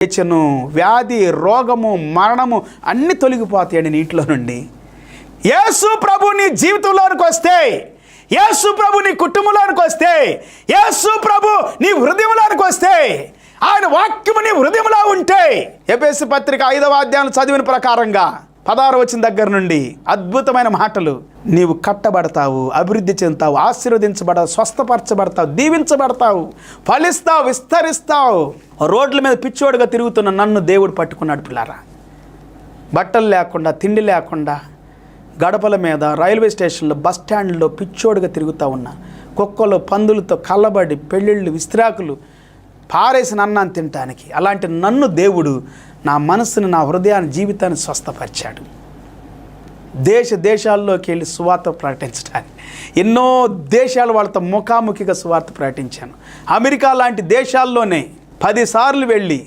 వేచను, వ్యాధి, రోగము, మరణము అన్నీ తొలగిపోతాయండి నీటిలో నుండి. యేసు ప్రభు నీ జీవితంలోనికి వస్తే, యేసు ప్రభు నీ కుటుంబంలోనికి వస్తే, యేసు ప్రభు నీ హృదయంలోనికి వస్తే, ఆయన వాక్యము నీ హృదయంలో ఉంటే, ఎఫెసీ పత్రిక 5వ అధ్యాయం చదివిన ప్రకారంగా 16వ వచనం దగ్గర నుండి అద్భుతమైన మాటలు. నీవు కట్టబడతావు, అభివృద్ధి చెందుతావు, ఆశీర్వదించబడతావు, స్వస్థపరచబడతావు, దీవించబడతావు, ఫలిస్తావు, విస్తరిస్తావు. రోడ్ల మీద పిచ్చోడుగా తిరుగుతున్న నన్ను దేవుడు పట్టుకున్నాడు పిల్లారా. బట్టలు లేకుండా, తిండి లేకుండా, గడపల మీద, రైల్వే స్టేషన్లో, బస్ స్టాండ్లో పిచ్చోడుగా తిరుగుతూ ఉన్నా. కుక్కలు, పందులతో కళ్ళబడి, పెళ్ళిళ్ళు, విస్త్రాకులు పారేసిన అన్నాన్ని తినటానికి. అలాంటి నన్ను దేవుడు నా మనసుని, నా హృదయాన్ని, జీవితాన్ని స్వస్థపరిచాడు. దేశాల్లోకి వెళ్ళి సువార్త ప్రకటించడానికి ఎన్నో దేశాలు వాళ్ళతో ముఖాముఖిగా సువార్త ప్రకటించాను. అమెరికా లాంటి దేశాల్లోనే 10 సార్లు వెళ్ళి